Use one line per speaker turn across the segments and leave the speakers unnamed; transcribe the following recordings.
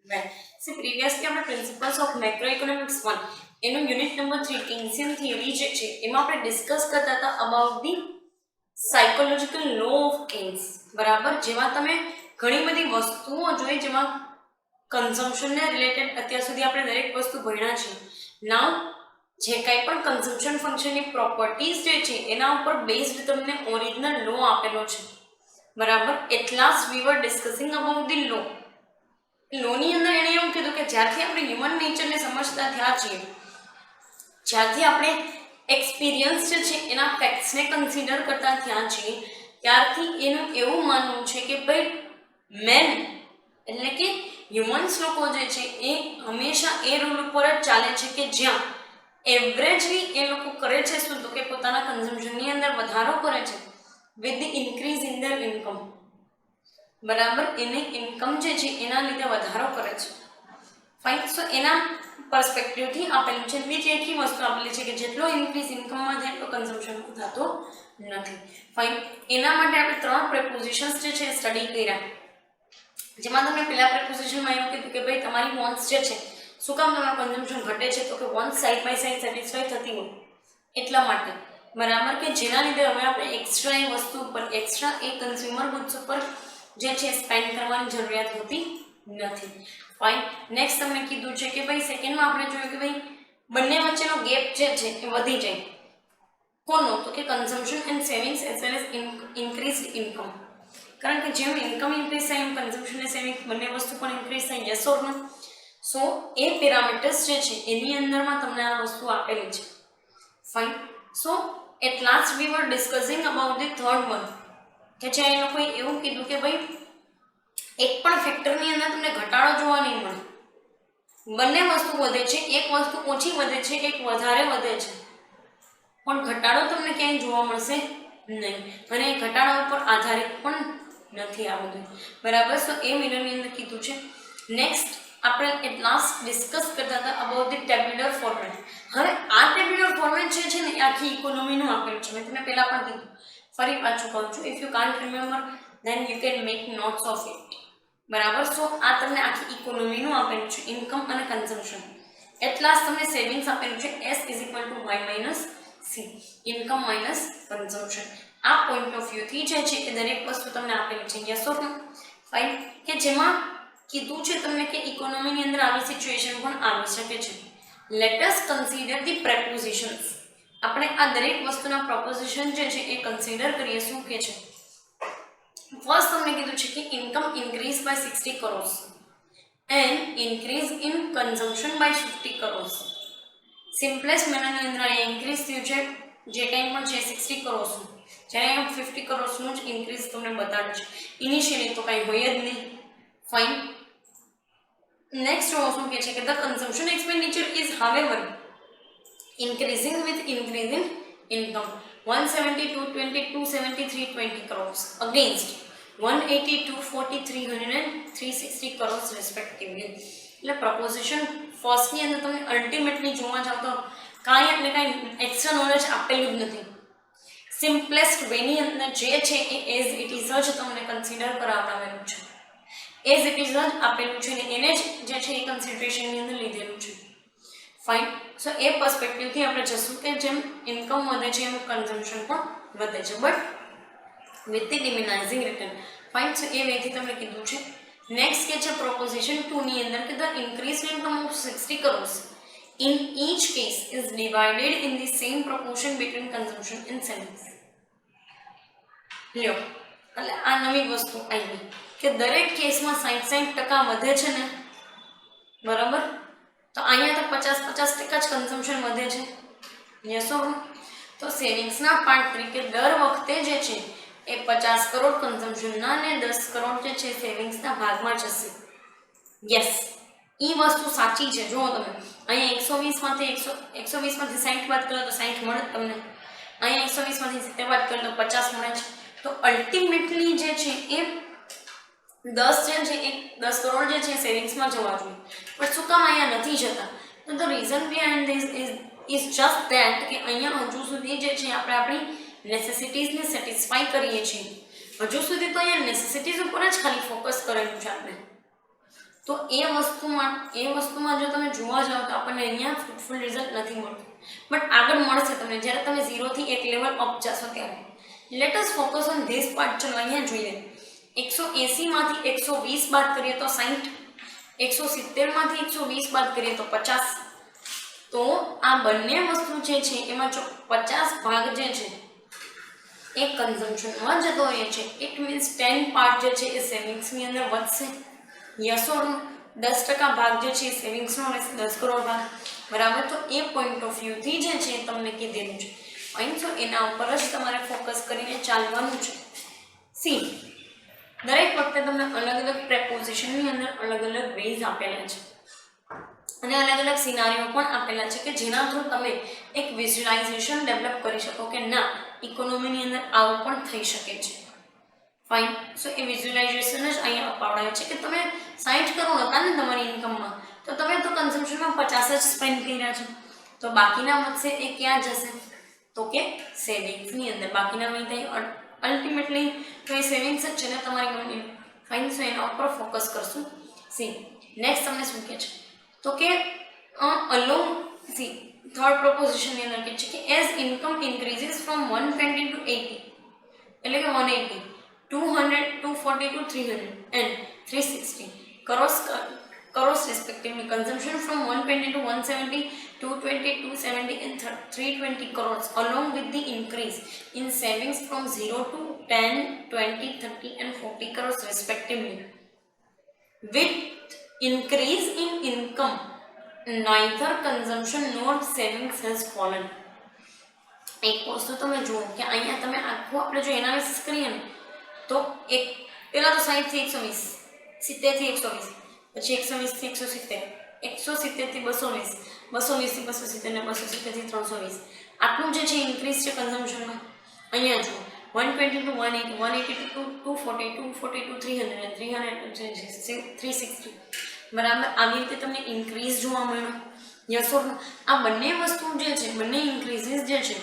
Right. See, previously આપણે principles of મેક્રોઇકોનોમિક્સ 1 એનું unit number 3 કિન્સિયન theory જે છે એમાં આપણે ડિસ્કસ કરતા હતા about the psychological law of Keynes, બરાબર, જેમાં તમે ઘણી બધી વસ્તુઓ જોઈ જેમાં કન્ઝમ્પશનને રિલેટેડ અત્યાર સુધી આપણે દરેક વસ્તુ ભણ્યા છે. નાઉ જે કંઈ પણ કન્ઝમ્પશન ફંક્શનની પ્રોપર્ટીઝ જે છે એના ઉપર બેઝડ તમને ઓરિજિનલ લો આપેલો છે, બરાબર. At last we were discussing about the law. લોની અંદર એણે એવું કીધું કે જ્યારથી આપણે હ્યુમન નેચરને સમજતા થયા છીએ, જ્યારથી આપણે એક્સપિરિયન્સ જે છે એના ફેક્ટ્સને કન્સિડર કરતા થયા છીએ, ત્યારથી એનું એવું માનવું છે કે ભાઈ મેન એટલે કે હ્યુમન્સ લોકો જે છે એ હંમેશા એ રૂલ ઉપર જ ચાલે છે કે જ્યાં એવરેજલી એ લોકો કરે છે શું તો કે પોતાના કન્ઝમ્પશનની અંદર વધારો કરે છે વિથ ધ ઇન્ક્રીઝ ઇન ધર ઇન્કમ, બરાબર. એની ઇન્કમ જે છે એના લીધે વધારો કરે છે. ફાઇન. સો એના પર્સપેક્ટિવથી આપેલું છે. બીજી એકી વસ્તુ આપેલી છે કે જેટલો ઇન્ક્રીઝ ઇન્કમમાં થાય એટલો કન્ઝમ્પશન થતો નથી. ફાઇન. એના માટે આપણે 3 પ્રેપોઝિશન્સ જે છે સ્ટડી કર્યા, જેમાં તમને પહેલા પ્રેપોઝિશનમાં એવું કીધું કે ભાઈ તમારી વોન્ટ્સ જે છે શું કામ તમારું કન્ઝમ્પશન ઘટે છે, તો કે wants side by side satisfy થતી હોય એટલા માટે, બરાબર, કે જેના લીધે હવે આપણે એક્સ્ટ્રા એ વસ્તુ ઉપર એક્સ્ટ્રા એ કન્ઝ્યુમર ગુડ્સ ઉપર જે છે સ્પેન્ડ કરવાની જરૂરિયાત હોતી નથી. ફાઇન. નેક્સ્ટ તમને કીધું છે કે ભાઈ સેકન્ડમાં આપણે જોયું કે ભાઈ બંને વચ્ચેનો ગેપ જે છે એ વધી જાય. કોનો? તો કે consumption and savings as well as increased income. કારણ કે જેમ ઇન્કમ ઇન્ક્રીઝ થાય એમ કન્ઝમ્પશન અને સેવિંગ બંને વસ્તુ પણ ઇન્ક્રીઝ થાય. Yes or no? So A parameters જે છે એની અંદરમાં તમને આ વસ્તુ આપેલી છે. Fine. So at last we were discussing about the third one, કે જ્યાં એ લોકોએ એવું કીધું કે ભાઈ એક પણ ફેક્ટરની અંદર તમને ઘટાડો જોવા નહીં મળે, બંને વસ્તુ વધે છે, એક વસ્તુ ઓછી વધે છે, એક વધારે વધે છે, પણ ઘટાડો તમને ક્યાંય જોવા મળશે નહીં, અને એ ઘટાડા ઉપર આધારિત પણ નથી આ બધું, બરાબર. સો એ મિરરની અંદર કીધું છે. નેક્સ્ટ આપણે એટ લાસ્ટ ડિસ્કસ કરતા હતા અબાઉટ ધી ટેબ્યુલર ફોર્મેટ. હવે આ ટેબ્યુલર ફોર્મેટ જે છે ને એ આખી ઇકોનોમીનું આપેલું છે. મેં તમને પહેલાં પણ કીધું, ફરી પાછું કહું છું, if you can't remember then you can make notes of it, બરાબર. સો આ તમને આખી ઇકોનોમીનું આપેલું છે, ઇન્કમ અને કન્ઝમ્પશન. એટ લાસ્ટ તમને સેવિંગ્સ આપેલું છે, S = Y - C, income minus consumption. આ પોઈન્ટ ઓફ વ્યૂથી જે છે એ દરેક વસ્તુ તમને આપેલી છે. Yes or no? ફાઇન. કે જેમાં કીધું છે તમને કે ઇકોનોમીની અંદર આવી સિચ્યુએશન પણ આવી શકે છે. Let us consider the propositions. આપણે આ દરેક વસ્તુના પ્રોપોઝિશન જે છે એ કન્સિડર કરીએ. શું કે છે? ફર્સ્ટ તમને કીધું છે કે income increase by 60 crores and increase in consumption by 50 crores. Simplest મેનરની અંદર અહીંયા ઇન્ક્રીઝ થયું છે જે કંઈ પણ છે 60 crores, જ્યારે અહીંયા 50 crores જ ઇન્ક્રીઝ તમને બતાવ્યું છે. ઇનિશિયલી તો કંઈ હોય જ નહીં. ફાઇન. નેક્સ્ટ શું કહે છે કે the consumption expenditure is however increasing with increasing income. 170, 220, 273, 20 crores against 180, 240, 300 and 360 crores respectively. એટલે પ્રપોઝિશન ફર્સ્ટની અંદર તમે અલ્ટિમેટલી જોવા જાવ તો કાંઈ એટલે કાંઈ એક્સ્ટ્રા નોલેજ આપેલું જ નથી. સિમ્પલેસ્ટ વેની અંદર જે છે એ એઝ ઇટ ઇઝ જ તમને કન્સિડર કરાવડાવેલું છે, એઝ ઇટ ઇઝ જ આપેલું છે ને એને જ જે છે એ કન્સિડરેશનની અંદર લીધેલું છે. ફાઇન. સો એ પર્સપેક્ટિવથી આપણે જશું કે જેમ ઇન્કમ વધે છે એમ કન્ઝમ્પશન પણ વધે છે, but with the diminishing return. Fine. So એ વેથી તમને કીધું છે. નેક્સ્ટ કે છે પ્રોપોઝિશન 2 ની અંદર કે the increase income of 60 crores in each case is divided in the same proportion between consumption and savings. લ્યો, એટલે આ નવી વસ્તુ આવી કે દરેક કેસમાં 60% વધે છે ને, બરાબર, તો અહીંયા તો 50% જ કન્ઝમ્પશન વધે છે. યસ ઓર નો? તો સેવિંગ્સના પાર્ટ તરીકે દર વખતે જે છે એ 50 કરોડ કન્ઝમ્પશનના અને 10 કરોડ જે છે સેવિંગ્સના ભાગમાં જશે. યસ, એ વસ્તુ સાચી છે. જુઓ તમે અહીંયા 120માંથી 60 બાદ કરો તો 60 મળે તમને, અહીંયા 120માંથી 70 બાદ કરો તો 50 મળે છે. તો અલ્ટિમેટલી જે છે એ 10 જે છે એ 10 કરોડ જે છે સેવિંગ્સમાં જવા જોઈએ, પણ શું કામ અહીંયા નથી જતા? તો the reason behind this is just that કે અહીંયા હજુ સુધી જે છે આપણે આપણી નેસેસિટીઝને સેટિસ્ફાઈ કરીએ છીએ. હજુ સુધી તો અહીંયા નેસેસિટીઝ ઉપર જ ખાલી ફોકસ કરેલું છે આપણે, તો એ વસ્તુમાં જો તમે જોવા જાઓ તો આપણને અહીંયા ફ્રૂટફુલ રિઝલ્ટ નથી મળતું, બટ આગળ મળશે તમને જ્યારે તમે 0 થી એક લેવલ અપ જશો ત્યારે. Late us focus on this part. ચલો અહીંયા જોઈએ. 180 માંથી 120 બાદ કરીએ તો 60, 170 માંથી 120 બાદ કરીએ તો 50. તો આ બંને વસ્તુ જે છે એમાં જો 50 ભાગ જે છે એ કન્ઝમ્પશનમાં જતો રહે છે. ઇટ મીન્સ 10 પાર્ટ જે છે એ સેવિંગ્સની અંદર વધશે. યસ ઓર નો? 10% ભાગ જે છે એ સેવિંગ્સનો રહેશે, 10 કરોડ ભાગ, બરાબર. તો એ પોઈન્ટ ઓફ વ્યૂથી જે છે તમને કીધેલું છે. ફાઇન. સો એના ઉપર જ તમારે ફોકસ કરીને ચાલવાનું છે. સી, દરેક વખતે તમને અલગ અલગ પ્રેપોઝિશનની અંદર અલગ અલગ વેઝ આપેલા છે અને અલગ અલગ સિનારીઓ પણ આપેલા છે કે જેના થ્રુ તમે એક વિઝ્યુલાઇઝેશન ડેવલપ કરી શકો કે ના, ઇકોનોમીની અંદર આવું પણ થઈ શકે છે. ફાઇન. સો એ વિઝ્યુલાઇઝેશન જ અહીંયા અપાવડાય છે કે તમે 60 કરોડ હતા ને તમારી ઇન્કમમાં, તો તમે તો કન્ઝમ્પશનમાં 50 જ સ્પેન્ડ કર્યા છે, તો બાકીના વધશે એ ક્યાં જશે? તો કે સેવિંગ્સની અંદર. બાકીના વહી થાય અલ્ટિમેટલી તો એ સેવિંગ્સ જ છે ને તમારી મની. ફાઇન. સો એના ઉપર ફોકસ કરશું. સી, નેક્સ્ટ તમને શું કહે છે તો કે અલોંગ, સી થર્ડ પ્રોપોઝિશનની અંદર કહે છે કે as income increases from 120 to 80, એટલે કે 180, 200, 240 to 300 and 360 crores respectively. Consumption from 120 to 170, 220, 270 and 320 crores along with the increase in savings from 0 to 10, 20, 30 and 40 crores respectively. With increase in income, neither consumption nor savings has fallen. એક વસ્તુ તમે જુઓ કે અહીંયા તમે આખું આપણે જો એનાલિસિસ કરીએ ને તો એક પહેલા તો 60 થી 120, 70 થી 120, પછી 120 થી 170, 170 થી 220, 220 થી 270 ને 270 થી 320. આટલું જે છે ઇન્ક્રીઝ છે કન્ઝમ્પશનમાં. અહીંયા જુઓ 120 to 180, 180 to 240, 240 to 300, 300 to 360, બરાબર. આવી રીતે તમને ઇન્ક્રીઝ જોવા મળ્યો. યસ ઓર નો? આ બંને વસ્તુ જે છે, બંને ઇન્ક્રીઝીસ જે છે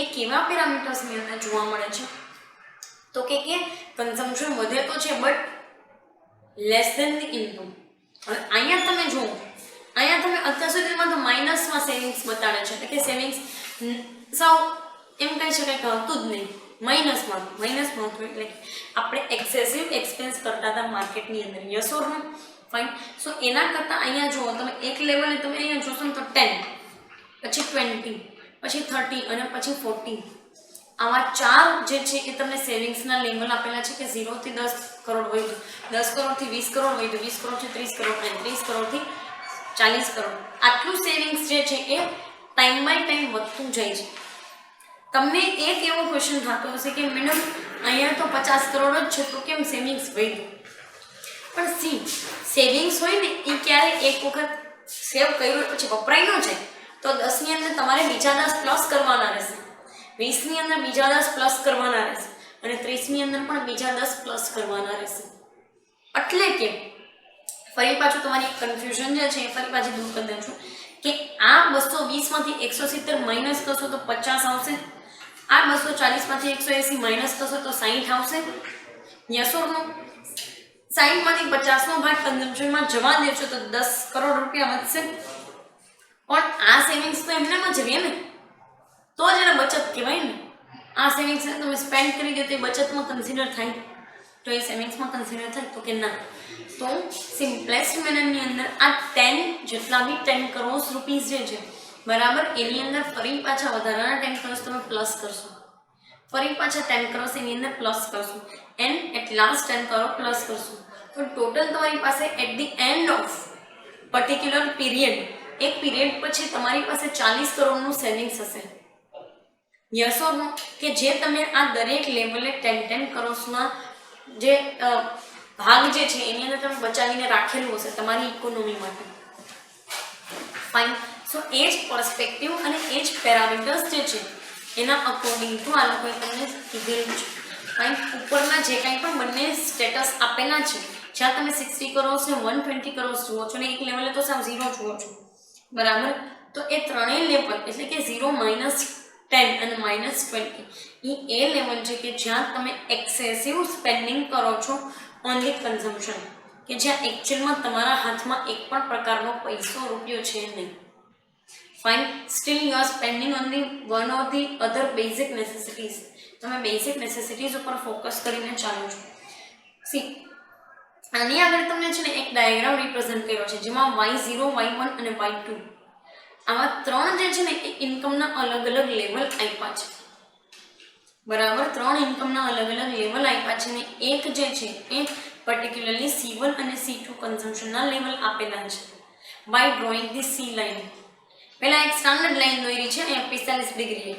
એ કેવા પેરામીટર્સની અંદર જોવા મળે છે તો કે કન્ઝમ્પશન વધે તો છે but less than the income. હવે અહીંયા તમે જુઓ, અહીંયા તમે અત્યાર સુધીમાં તો માઇનસમાં સેવિંગ્સ બતાડે છે, એટલે કે સેવિંગ્સ સાવ એમ કહી શકાય કે હતું જ નહીં, માઇનસમાં હતું. એટલે આપણે એક્સેસિવ એક્સપેન્સ કરતા હતા માર્કેટની અંદર. Yes or no? ફાઇન. સો એના કરતાં અહીંયા જુઓ તમે એક લેવલે તમે અહીંયા જોશો ને તો 10, પછી 20, પછી 30 અને પછી 40, આવા 4 જે છે એ તમને સેવિંગ્સના લેવલ આપેલા છે કે 0 થી 10 કરોડ વધ્યું, 10 કરોડથી 20 કરોડ વધ્યું, 20 કરોડથી 30 કરોડ અને 30 કરોડથી 40 કરોડ. આટલું સેવિંગ્સ જે છે એ ટાઈમ બાય ટાઈમ વધતું જાય છે. તમને એક એવો ક્વેશ્ચન થતો હશે કે મેડમ અહીંયા તો 50 કરોડ જ છે તો કેમ સેવિંગ્સ વધ્યું? પણ સી, સેવિંગ્સ હોય ને એ ક્યારે એક વખત સેવ કર્યું પછી વપરાય ન જાય તો 10ની અંદર તમારે બીજા 10 પ્લસ કરવાના રહેશે, 20ની અંદર બીજા 10 પ્લસ કરવાના રહેશે અને 30ની અંદર પણ બીજા 10 પ્લસ કરવાના રહેશે. એટલે કે ફરી પાછું તમારી કન્ફ્યુઝન જે છે એ ફરી પાછી દૂર કરી દઉં છું કે આ 220 માંથી 170 માઇનસ કરશો તો 50 આવશે, આ 240 માંથી 180 માઇનસ કરશો તો 60 આવશે. યસ ઓર નો? 60 માંથી 50નો ભાગ કન્ઝમ્પશનમાં જવા દેશો તો 10 કરોડ રૂપિયા વધશે. પણ આ સેવિંગ્સ તો એમનેમાં જ રહે ને, તો જ એને બચત કહેવાય ને. આ સેવિંગ્સને તમે સ્પેન્ડ કરી દો તો એ બચતમાં કન્સિડર થાય, તો એ સેવિંગ્સમાં કન્સિડર થાય તો કે ના. તો સિમ્પલેસ્ટ મેનરની અંદર આ 10 જેટલા બી 10 કરોડ રૂપીસ જે છે બરાબર, એની અંદર ફરી પાછા વધારાના 10 કરોડ તમે પ્લસ કરશો, ફરી પાછા 10 કરોડ એની અંદર પ્લસ કરશો and at last 10 crore plus કરશો. તો ટોટલ તમારી પાસે at the end of particular period, એક પીરિયડ પછી તમારી પાસે 40 કરોડનું સેવિંગ્સ હશે. Yes or no? કે જે તમે આ દરેક લેવલે 10 કરોડના જે ભાગ જે છે એની અંદર તમે બચાવીને રાખેલું હશે તમારી ઇકોનોમી માટે. ફાઇન. સો એ જ પર્સપેક્ટિવ અને એ જ પેરામીટર્સ જે છે એના અકોર્ડિંગ ટુ આ લોકોએ તમને કીધેલું છે. ફાઇન. ઉપરના જે કાંઈ પણ બંને સ્ટેટસ આપેલા છે, જ્યાં તમે 60 કરોડ ને 120 કરોડ જુઓ છો ને એક લેવલે તો સાવ 0 જુઓ છો, બરાબર. તો એ ત્રણેય લેવલ એટલે કે 0, -10 અને -20 એ લેવલ છે કે જ્યાં તમે એક્સેસિવ સ્પેન્ડિંગ કરો છો ઓન ધી કન્ઝમ્પશન, કે કે જ્યાં એકચ્યુઅલમાં તમારા હાથમાં એક પણ પ્રકારનો પૈસો રૂપિયો છે નહીં. Fine, steel you are spending on the one of the other basic નેસેસિટીઝ. તમે બેઝિક નેસેસિટીઝ ઉપર ફોકસ કરીને ચાલો છો. સી, આની આગળ તમને છે ને એક ડાયાગ્રામ રિપ્રેઝન્ટ કર્યો છે જેમાં y0, y1 અને y2 આમાં ત્રણ જે છે ને એ ઇન્કમના અલગ અલગ લેવલ આપ્યા છે. બરાબર, ત્રણ ઇન્કમના અલગ અલગ લેવલ આપ્યા છે ને એક જે છે એ પર્ટિક્યુલરલી C1 અને C2 કન્ઝમ્પશનના લેવલ આપેલા છે by drawing the C line. પહેલા એક સ્ટાન્ડર્ડ લાઈન દોરી છે અહીંયા 45 ડિગ્રી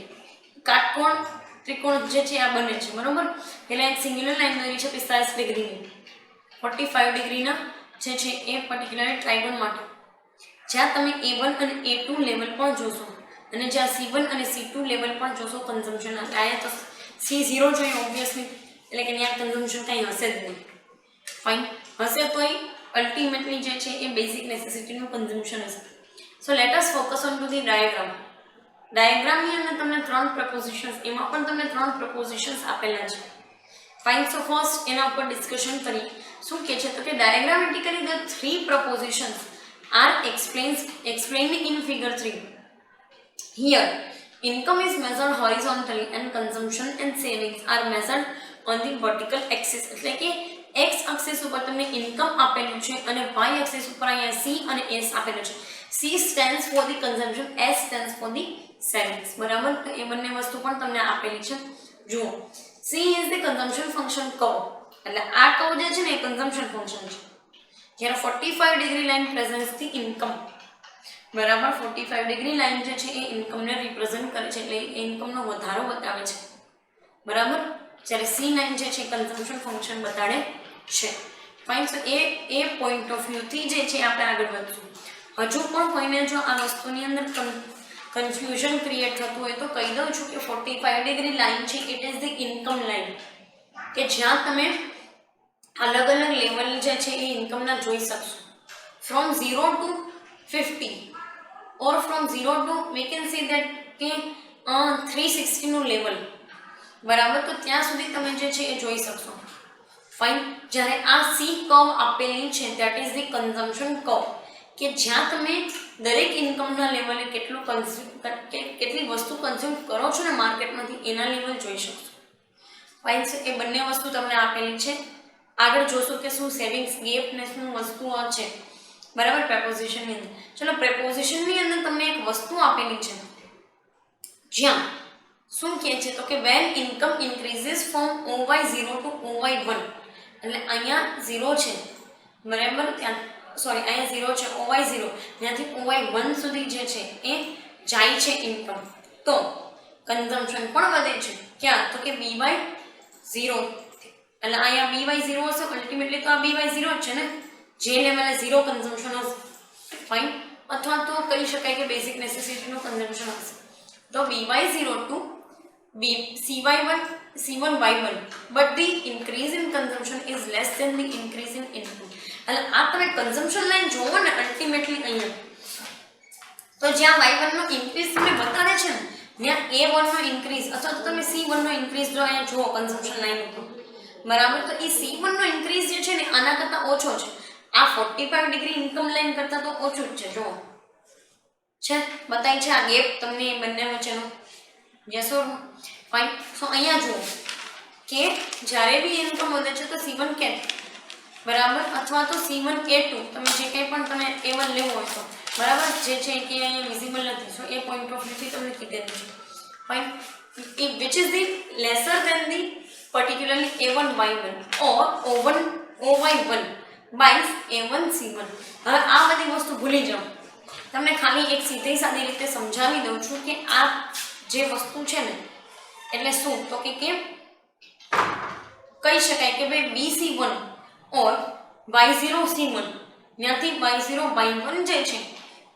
કાટકોણ ત્રિકોણ જે છે આ બને છે. બરોબર, પહેલા એક સિંગ્યુલર લાઈન દોરી છે 45 ડિગ્રીની 45 ડિગ્રીના જે છે એ પર્ટિક્યુલર ટ્રાયંગલ માટે, જ્યાં તમે A1 અને A2 લેવલ પણ જોશો અને જ્યાં C1 અને C2 લેવલ પણ જોશો કન્ઝમ્પશન. અહીંયા તો C0 જોઈએ ઓબ્વિયસલી, એટલે કે ત્યાં કન્ઝમ્પશન કંઈ હશે જ નહીં. ફાઇન, હશે તો અલ્ટિમેટલી જે છે એ બેઝિક નેસેસિટીનું કન્ઝમ્પશન હશે. So let us focus on to the diagram. ડાયાગ્રામની અંદર તમને ત્રણ પ્રપોઝિશન્સ, એમાં પણ તમને ત્રણ પ્રપોઝિશન્સ આપેલા છે. ફાઇન, સો ફર્સ્ટ એના ઉપર ડિસ્કશન કરીએ. શું કહે છે તો કે diagrammatically the three propositions are explained in figure 3. Here, income is measured horizontally and consumption and savings are measured on the vertical axis. એટલે કે x axis ઉપર તમને income આપેલું છે અને y axis ઉપર અહીંયા C અને S આપેલું છે. C stands for the consumption, S stands for the savings. બરાબર, તો એ બંને વસ્તુ પણ તમને આપેલી છે. જુઓ, C is the consumption function curve. એટલે આ કર્વ જે છે ને એ consumption function છે. જ્યારે 45 degree line presents the income. બરાબર, 45 ડિગ્રી લાઈન જે છે એ ઇન્કમને રિપ્રેઝન્ટ કરે છે, એટલે એ ઇન્કમનો વધારો બતાવે છે. બરાબર, જ્યારે સી લાઈન જે છે કન્ઝમ્પશન ફંક્શન બતાડે છે. ફાઇન, સો એ પોઈન્ટ ઓફ વ્યૂથી જે છે આપણે આગળ વધશું. હજુ પણ કોઈને જો આ વસ્તુની અંદર કન્ફ્યુઝન ક્રિએટ થતું હોય તો કહી દઉં છું કે 45 ડિગ્રી લાઈન છે it is the income line, કે જ્યાં તમે અલગ અલગ લેવલ જે છે એ ઇન્કમના જોઈ શકશો. From 0 to 50 or from 0 to we can see that કે 360 નું લેવલ. બરાબર, તો ત્યાં સુધી તમે જે છે એ જોઈ શકશો. ફાઇન, જ્યારે આ સી કર્વ આપેલી છે that is the consumption curve, કે જ્યાં તમે દરેક ઇન્કમના લેવલે કેટલી વસ્તુ કન્ઝ્યુમ કરો છો ને માર્કેટમાંથી એના લેવલ જોઈ શકશો. ફાઇન, એ બંને વસ્તુ તમને આપેલી છે. આગળ જોશું કે શું સેવિંગ્સ ગેપ ને શું વસ્તુઓ છે. બરાબર, પ્રેપોઝિશનની અંદર. ચલો, પ્રેપોઝિશનની અંદર તમને એક વસ્તુ આપેલી છે જ્યાં શું કહે છે તો કે when income increases from OY0 to OY1. એટલે અહીંયા 0 છે. બરાબર, ત્યાં સોરી અહીંયા 0 છે OY0, ત્યાંથી OY1 સુધી જે છે એ જાય છે ઇન્કમ, તો કન્ઝમ્પશન પણ વધે છે. ક્યાં તો કે BY0. એટલે અહીંયા BY0 હશે, અલ્ટિમેટલી તો આ BY0 જ છે ને, જે લેવલે 0 કન્ઝમ્પશન હશે. ફાઇન, અથવા તો કહી શકાય કે બેઝિક નેસેસિટીનું કન્ઝમ્પશન હશે. તો BY0 to C1 Y1 but the increase in consumption is less than the increase in income. એટલે આ તમે કન્ઝમ્પશન લાઈન જોવો ને અલ્ટિમેટલી અહીંયા, તો જ્યાં Y1 નો ઇન્ક્રીઝ તમને બતાડે છે ને ત્યાં A1 નો ઇન્ક્રીઝ અથવા તો તમે C1 નો ઇન્ક્રીઝ જો અહીંયા જુઓ કન્ઝમ્પશન લાઈન ઉપર. બરાબર, તો એ C1 નો ઇન્ક્રીઝ જે છે ને આના કરતાં ઓછો છે. આ 45 ડિગ્રી ઇન્કમ લાઈન કરતાં તો ઓછું જ છે. જો છે બતાવી છે આ ગેપ તમને બંને વચ્ચેનો. Yes or no? ફાઇન, સો અહીંયા જુઓ કે જ્યારે બી ઇન્કમ વધે છે તો C1 કે બરાબર અથવા તો C1 A2 તમે જે કંઈ પણ તમે A1 લેવો હોય તો બરાબર, જે છે કે અહીંયા વિઝિબલ નથી. સો એ પોઈન્ટ ઓફ વ્યૂથી તમને કીધેલું છે. Fine, which is the lesser than the particularly A1 Y1 or OY1 by A1 C1. હવે આ બધી વસ્તુ ભૂલી જાઓ. તમને ખાલી એક સીધી સાદી રીતે સમજાવી દઉં છું કે આ જે વસ્તુ છે ને એટલે શું તો કે કહી શકાય કે ભાઈ BC1 ઓર Y0 C1 ત્યાંથી Y0 Y1 જે છે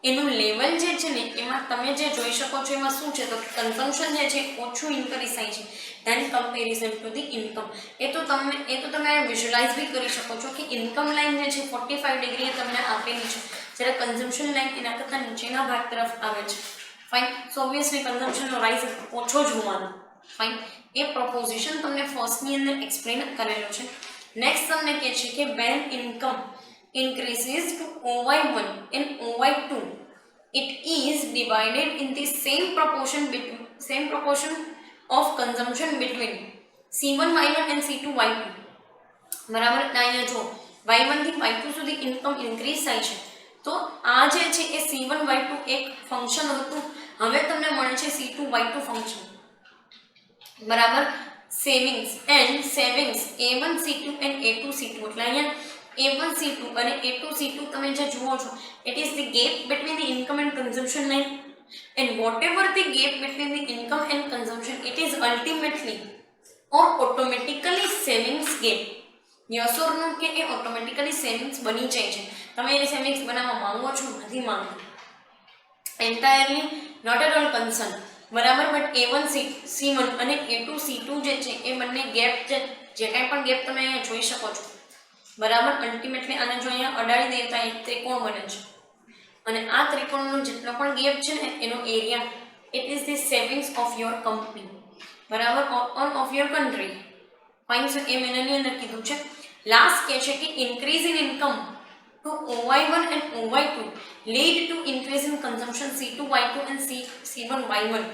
એનું લેવલ જે છે ને એમાં તમે જે જોઈ શકો છો એમાં શું છે તો કન્ઝમ્પશન જે છે ઓછું ઇન્ક્રીઝ થાય છે than comparison to the income. એ તો તમે વિઝ્યુલાઇઝ બી કરી શકો છો કે ઇન્કમ લાઈન જે છે 45 ડિગ્રીએ તમને આપેલી છે, જ્યારે કન્ઝમ્પશન લાઈન એના કરતાં નીચેના ભાગ તરફ આવે છે. ફાઇન, સો ઓબ્વિયસલી કન્ઝમ્પશનનો રાઇઝ ઓછો જોવાનો. ફાઇન, એ પ્રોપોઝિશન તમને ફર્સ્ટની અંદર એક્સપ્લેન કરેલો છે. નેક્સ્ટ તમને કહે છે કે when income increases to OY1 and OY2, it is divided in the same proportion of consumption between C1Y1 and C2Y2. બરાબર. અહીંયા જો Y1 થી Y2 સુધી ઇન્કમ ઇન્ક્રીઝ થાય છે તો આ જે છે એ C1Y2 એક ફંક્શન હતું, હવે તમને મળે છે C2Y2 ફંક્શન. બરાબર. Savings A1 C2 and A2 C2, એટલે અહીંયા A1 C2 અને A2 C2 તમે જે જુઓ છો, it is the gap between the income and consumption line, and whatever the gap between the income and consumption, it is ultimately or automatically savings gap. Yes or no કે એ automatically savings બની જાય છે. તમે એ savings બનાવવા માંગો છો, નથી માંગો, entirely not at all concern. બરાબર. બટ A1 C1 અને A2 C2 જે છે એ બંને ગેપ જે કાંઈ પણ ગેપ તમે અહીંયા જોઈ શકો છો. બરાબર. અલ્ટિમેટલી આને જો અહીંયા અડાડી દઈએ તો એક ત્રિકોણ બને છે, અને આ ત્રિકોણનો જેટલો પણ ગેપ છે ને એનો area, it is the savings of your company. બરાબર. On of your country. Fine. So એ મેં એની અંદર કીધું છે. લાસ્ટ કહે છે કે increase in income to OY1 and OY2 lead to increase in consumption C2Y2 and C1Y1.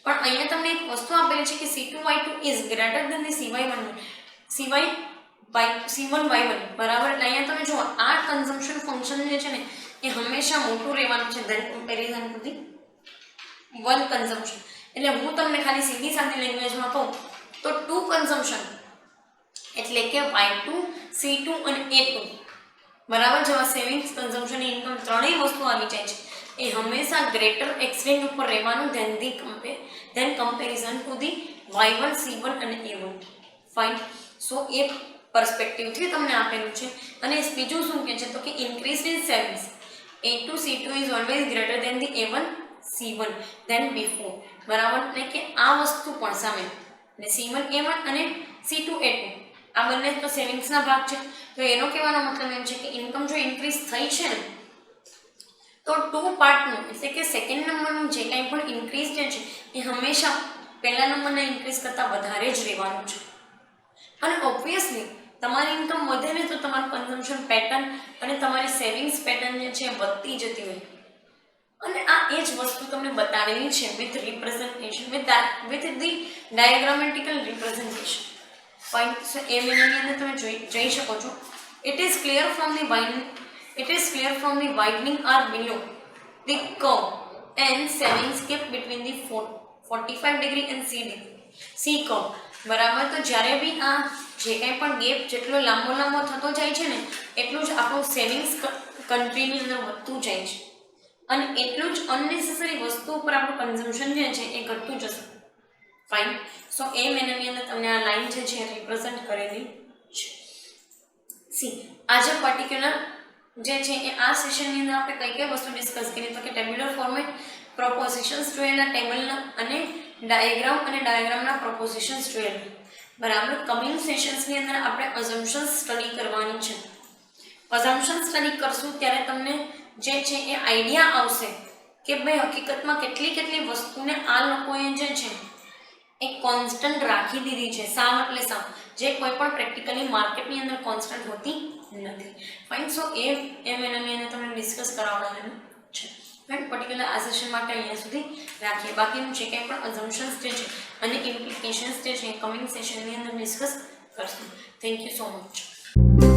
પણ અહીંયા તમને એક વસ્તુ આપેલી છે કે C2Y2 is greater than the C1Y1. બરાબર. એટલે અહીંયા તમે જુઓ આ કન્ઝમ્પશન ફંક્શન જે છે ને એ હંમેશા મોટું રહેવાનું છે than comparison to the one consumption. એટલે હું તમને ખાલી સીધી સાદી લેંગ્વેજમાં કહું તો ટુ કન્ઝમ્પશન એટલે કે Y2 C2 અને A2, બરાબર, જેવા સેવિંગ્સ કન્ઝમ્પશન ઇન્કમ ત્રણેય વસ્તુ આવી જાય છે એ હંમેશા ગ્રેટર એક્સટેન્ટ ઉપર રહેવાનું than comparison to the Y1 C1 અને A1. ફાઇન. સો એ પર્સપેક્ટિવથી તમને આપેલું છે. અને બીજું શું કહે છે તો કે increase in savings A2 C2 is always greater than the A1 C1 than before. બરાબર. એટલે કે આ વસ્તુ પણ સામે અને C1 A1 અને C2 A2 આ બંને તો સેવિંગ્સના ભાગ છે. તો એનો કહેવાનો મતલબ એમ છે કે ઇન્કમ જો ઇન્ક્રીઝ થઈ છે ને તો ટુ પાર્ટનું એટલે કે સેકન્ડ નંબરનું જે કાંઈ પણ ઇન્ક્રીઝ જે છે એ હંમેશા પહેલા નંબરના ઇન્ક્રીઝ કરતાં વધારે જ રહેવાનું છે. અને ઓબ્વિયસલી તમારી ઇન્કમ વધે ને તો તમારું કન્ઝમ્પશન પેટર્ન અને તમારી સેવિંગ્સ પેટર્ન જે છે એ વધતી જતી હોય. અને આ એ જ વસ્તુ તમને બતાવેલી છે with representation, with the diagrammatical representation. Fine. So એ મેનની અંદર તમે જોઈ શકો છો. It is clear from the widening R below the curve and savings gap between the 45 degree and C curve. બરાબર. તો જ્યારે બી આ જે કાંઈ પણ ગેપ જેટલો લાંબો થતો જાય છે ને એટલું જ આપણું સેવિંગ્સ કન્ટ્રીની અંદર વધતું જાય છે, અને એટલું જ અનનેસેસરી વસ્તુ ઉપર આપણું કન્ઝમ્પશન જે છે એ ઘટતું જશે. ફાઇન. સો એ મેનરની અંદર તમને આ લાઈન જે છે રિપ્રેઝન્ટ કરેલી છે. સી આ જે પર્ટિક્યુલર જે છે એ આ સેશનની અંદર આપણે કઈ વસ્તુ ડિસ્કસ કરી તો કે ટેબ્યુલર ફોર્મેટ, પ્રોપોઝિશન્સ જોયેલા ટેબલના અને ડાયાગ્રામના પ્રોપોઝિશન્સ જોયેલા. બરાબર. કમિંગ સેશન્સની અંદર આપણે અઝમ્પશન્સ સ્ટડી કરવાની છે. અઝમ્પશન સ્ટડી કરશું ત્યારે તમને જે છે એ આઈડિયા આવશે કે ભાઈ હકીકતમાં કેટલી વસ્તુને આ લોકોએ જે છે એ કોન્સ્ટન્ટ રાખી દીધી છે. સાવ એટલે સાવ જે કોઈ પણ પ્રેક્ટિકલી માર્કેટની અંદર કોન્સ્ટન્ટ હોતી નથી. ફાઇન. સો એ મેનરની અંદર તમને ડિસ્કસ કરાવવાનું છે. ફાઇન. પર્ટિક્યુલર આ સેશન માટે અહીંયા સુધી રાખીએ. બાકીનું જે કંઈ પણ અઝમ્પશન્સ જે છે અને ઇમ્પ્લિકેશન્સ જે છે કમિંગ સેશનની અંદર ડિસ્કસ કરશું. Thank you so much.